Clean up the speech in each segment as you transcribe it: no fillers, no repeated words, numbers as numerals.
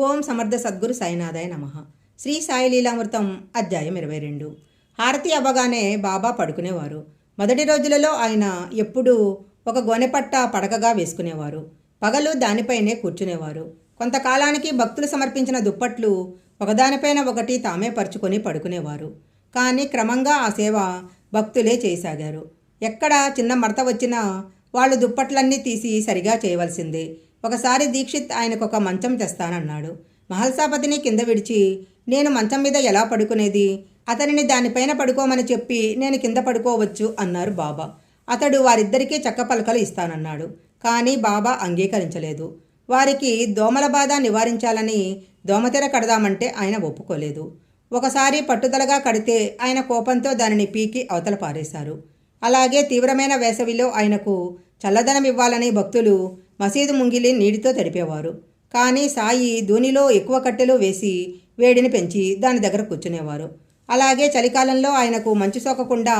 ఓం సమర్థ సద్గురు సాయినాథాయ నమః. శ్రీ సాయి లీలామృతం అధ్యాయం 22. హారతి అవ్వగానే బాబా పడుకునేవారు. మొదటి రోజులలో ఆయన ఎప్పుడూ ఒక గోనెపట్ట పడకగా వేసుకునేవారు. పగలు దానిపైనే కూర్చునేవారు. కొంతకాలానికి భక్తులు సమర్పించిన దుప్పట్లు ఒకదానిపైన ఒకటి తామే పరుచుకొని పడుకునేవారు. కానీ క్రమంగా ఆ సేవ భక్తులే చేయసాగారు. ఎక్కడ చిన్న మడత వచ్చినా వాళ్ళు దుప్పట్లన్నీ తీసి సరిగా చేయవలసిందే. ఒకసారి దీక్షిత్ ఆయనకొక మంచం తెస్తానన్నాడు. మహల్సాపతిని కింద విడిచి, నేను మంచం మీద ఎలా పడుకునేది, అతనిని దానిపైన పడుకోమని చెప్పి నేను కింద పడుకోవచ్చు అన్నారు బాబా. అతడు వారిద్దరికీ చక్క పలకలు ఇస్తానన్నాడు. కానీ బాబా అంగీకరించలేదు. వారికి దోమల బాధ నివారించాలని దోమతెర కడదామంటే ఆయన ఒప్పుకోలేదు. ఒకసారి పట్టుదలగా కడితే ఆయన కోపంతో దానిని పీకి అవతల పారేశారు. అలాగే తీవ్రమైన వేసవిలో ఆయనకు చల్లదనం ఇవ్వాలని భక్తులు మసీదు ముంగిలి నీటితో తడిపేవారు. కానీ సాయి దూనిలో ఎక్కువ కట్టెలు వేసి వేడిని పెంచి దాని దగ్గర కూర్చునేవారు. అలాగే చలికాలంలో ఆయనకు మంచు సోకకుండా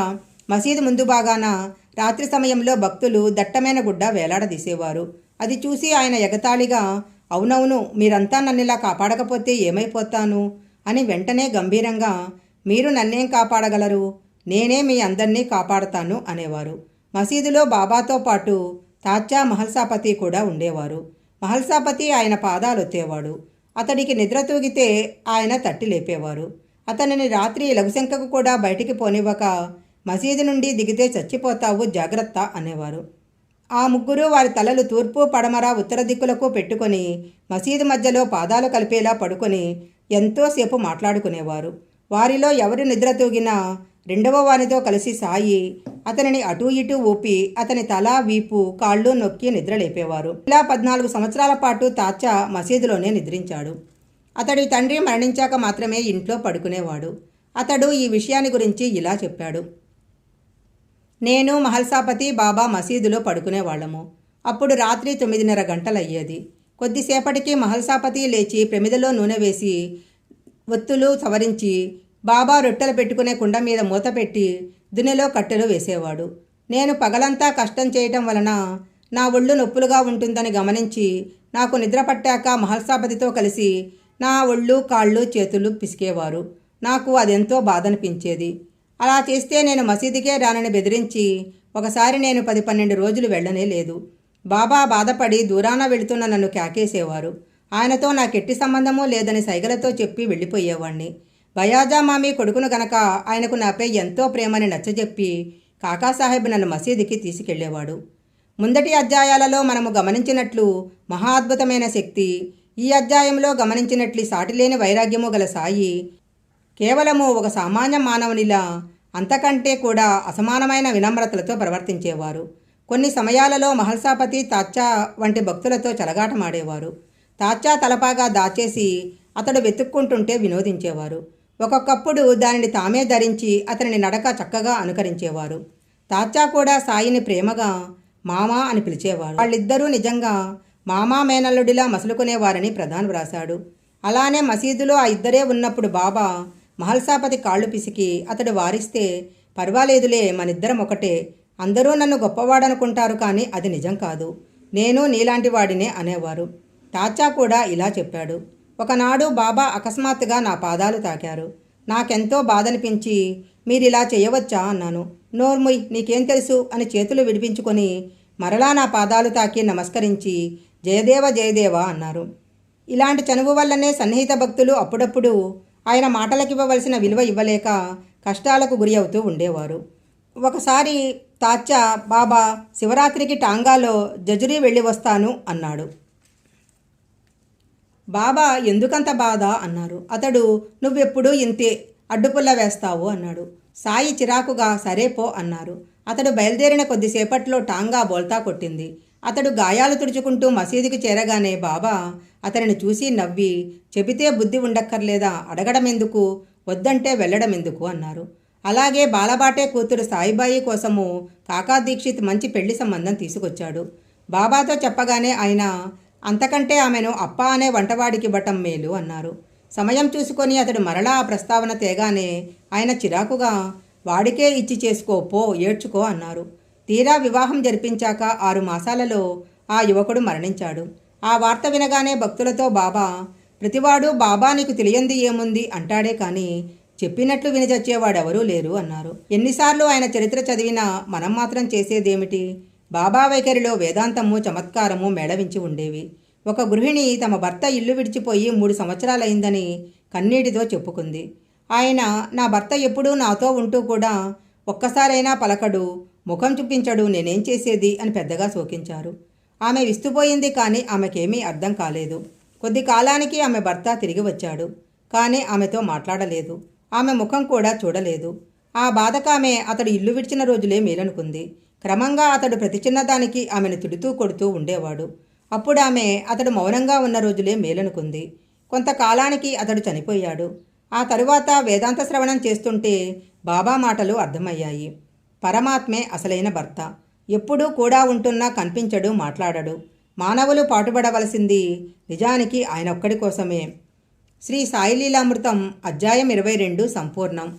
మసీదు ముందు భాగాన రాత్రి సమయంలో భక్తులు దట్టమైన గుడ్డ వేలాడదీసేవారు. అది చూసి ఆయన ఎగతాళిగా, అవునవును, మీరంతా నన్నిలా కాపాడకపోతే ఏమైపోతాను అని వెంటనే గంభీరంగా, మీరు నన్నేం కాపాడగలరు, నేనే మీ అందరినీ కాపాడతాను అనేవారు. మసీదులో బాబాతో పాటు తాచా మహల్సాపతి కూడా ఉండేవారు. మహల్సాపతి ఆయన పాదాలొత్తేవాడు. అతడికి నిద్ర తూగితే ఆయన తట్టి లేపేవారు. అతనిని రాత్రి లఘుశంకకు కూడా బయటికి పోనివ్వక, మసీదు నుండి దిగితే చచ్చిపోతావు, జాగ్రత్త అనేవారు. ఆ ముగ్గురు వారి తలలు తూర్పు, పడమర, ఉత్తర దిక్కులకు పెట్టుకొని మసీదు మధ్యలో పాదాలు కలిపేలా పడుకొని ఎంతోసేపు మాట్లాడుకునేవారు. వారిలో ఎవరు నిద్ర తూగినా రెండవ వానితో కలిసి సాయి అతనిని అటూ ఇటూ ఊపి అతని తల, వీపు, కాళ్ళు నొక్కి నిద్రలేపేవారు. ఇలా 14 సంవత్సరాల పాటు తాచా మసీదులోనే నిద్రించాడు. అతడి తండ్రి మరణించాక మాత్రమే ఇంట్లో పడుకునేవాడు. అతడు ఈ విషయాన్ని గురించి ఇలా చెప్పాడు. నేను, మహల్సాపతి, బాబా మసీదులో పడుకునేవాళ్ళము. అప్పుడు రాత్రి 9:30 గంటలయ్యేది. కొద్దిసేపటికి మహల్సాపతి లేచి ప్రమిదలో నూనె వేసి ఒత్తులు సవరించి బాబా రొట్టెలు పెట్టుకునే కుండ మీద మూత పెట్టి దున్నెలో కట్టెలు వేసేవాడు. నేను పగలంతా కష్టం చేయటం వలన నా ఒళ్ళు నొప్పులుగా ఉంటుందని గమనించి నాకు నిద్ర పట్టాక మహల్సాపతితో కలిసి నా ఒళ్ళు, కాళ్ళు, చేతులు పిసికేవారు. నాకు అదెంతో బాధనిపించేది. అలా చేస్తే నేను మసీదుకే రానని బెదిరించి ఒకసారి నేను 10-12 రోజులు వెళ్ళనే లేదు. బాబా బాధపడి దూరాన వెళుతున్న నన్ను కేకేసేవారు. ఆయనతో నాకెట్టి సంబంధమూ లేదని సైగలతో చెప్పి వెళ్ళిపోయేవాణ్ణి. బయాజా మామీ కొడుకును గనక ఆయనకు నాపై ఎంతో ప్రేమని నచ్చజెప్పి కాకాసాహెబ్ నన్ను మసీదుకి తీసుకెళ్లేవాడు. ముందటి అధ్యాయాలలో మనము గమనించినట్లు మహా అద్భుతమైన శక్తి, ఈ అధ్యాయంలో గమనించినట్లు సాటిలేని వైరాగ్యము గల సాయి కేవలము ఒక సామాన్య మానవునిలా అంతకంటే కూడా అసమానమైన వినమ్రతలతో ప్రవర్తించేవారు. కొన్ని సమయాలలో మహల్సాపతి తాచా వంటి భక్తులతో చెలగాటమాడేవారు. తాచా తలపాగా దాచేసి అతడు వెతుక్కుంటుంటే వినోదించేవారు. ఒక్కొక్కప్పుడు దానిని తామే ధరించి అతనిని నడక చక్కగా అనుకరించేవారు. తాచా కూడా సాయిని ప్రేమగా మామా అని పిలిచేవారు. వాళ్ళిద్దరూ నిజంగా మామా మేనల్లుడిలా మసులుకునేవారని ప్రధాన్ వ్రాశాడు. అలానే మసీదులో ఆ ఇద్దరే ఉన్నప్పుడు బాబా మహల్సాపతి కాళ్ళు పిసికి అతడు వారిస్తే, పర్వాలేదులే, మనిద్దరం ఒకటే, అందరూ నన్ను గొప్పవాడనుకుంటారు, కానీ అది నిజం కాదు, నేను నీలాంటి వాడినే అనేవారు. తాచా కూడా ఇలా చెప్పాడు. ఒకనాడు బాబా అకస్మాత్తుగా నా పాదాలు తాకారు. నాకెంతో బాధనిపించి, మీరిలా చేయవచ్చా అన్నాను. నోర్ముయ్, నీకేం తెలుసు అని చేతులు విడిపించుకొని మరలా నా పాదాలు తాకి నమస్కరించి జయదేవ జయదేవ అన్నారు. ఇలాంటి చనువు వల్లనే సన్నిహిత భక్తులు అప్పుడప్పుడు ఆయన మాటలకివ్వవలసిన విలువ ఇవ్వలేక కష్టాలకు గురి అవుతూ ఉండేవారు. ఒకసారి తాచా, బాబా శివరాత్రికి టాంగాలో జజురీ వెళ్ళి వస్తాను అన్నాడు. బాబా ఎందుకంత బాధ అన్నారు. అతడు, నువ్వెప్పుడు ఇంతే, అడ్డుపుల్ల వేస్తావు అన్నాడు. సాయి చిరాకుగా సరే పో అన్నారు. అతడు బయలుదేరిన కొద్దిసేపట్లో టాంగా బోల్తా కొట్టింది. అతడు గాయాలు తుడుచుకుంటూ మసీదుకి చేరగానే బాబా అతనిని చూసి నవ్వి, చెబితే బుద్ధి ఉండక్కర్లేదా, అడగడం ఎందుకు, వద్దంటే వెళ్ళడం ఎందుకు అన్నారు. అలాగే బాలబాటే కూతురు సాయిబాయి కోసము కాకా దీక్షిత్ మంచి పెళ్లి సంబంధం తీసుకొచ్చాడు. బాబాతో చెప్పగానే ఆయన, అంతకంటే ఆమెను అప్ప అనే వంటవాడికి ఇవ్వటం మేలు అన్నారు. సమయం చూసుకొని అతడు మరలా ఆ ప్రస్తావన తేగానే ఆయన చిరాకుగా, వాడికే ఇచ్చి చేసుకో పో, ఏడ్చుకో అన్నారు. తీరా వివాహం జరిపించాక 6 మాసాలలో ఆ యువకుడు మరణించాడు. ఆ వార్త వినగానే భక్తులతో బాబా ప్రతివాడు బాబా నీకు తెలియంది ఏముంది అంటాడే కానీ చెప్పినట్లు విని చచ్చేవాడెవరూ లేరు అన్నారు. ఎన్నిసార్లు ఆయన చరిత్ర చదివినా మనం మాత్రం చేసేదేమిటి? బాబా వైఖరిలో వేదాంతము చమత్కారము మేళవించి ఉండేవి. ఒక గృహిణి తమ భర్త ఇల్లు విడిచిపోయి 3 సంవత్సరాలైందని కన్నీటితో చెప్పుకుంది. ఆయన నా భర్త ఎప్పుడూ నాతో ఉంటూ కూడా ఒక్కసారైనా పలకడు, ముఖం చూపించడు, నేనేం చేసేది అని పెద్దగా శోకించారు. ఆమె విస్తుపోయింది కానీ ఆమెకేమీ అర్థం కాలేదు. కొద్ది కాలానికి ఆమె భర్త తిరిగి వచ్చాడు. కానీ ఆమెతో మాట్లాడలేదు. ఆమె ముఖం కూడా చూడలేదు. ఆ బాధకామె అతడు ఇల్లు విడిచిన రోజులే మేలనుకుంది. క్రమంగా అతడు ప్రతి చిన్నదానికి ఆమెను తిడుతూ కొడుతూ ఉండేవాడు. అప్పుడు ఆమె అతడు మౌనంగా ఉన్న రోజులే మేలనుకుంది. కొంతకాలానికి అతడు చనిపోయాడు. ఆ తరువాత వేదాంత శ్రవణం చేస్తుంటే బాబా మాటలు అర్థమయ్యాయి. పరమాత్మే అసలైన భర్త. ఎప్పుడూ కూడా ఉంటున్నా కనిపించడు, మాట్లాడడు. మానవులు పాటుపడవలసింది నిజానికి ఆయన ఒక్కడి కోసమే. శ్రీ సాయి లీలామృతం అధ్యాయం 22 సంపూర్ణం.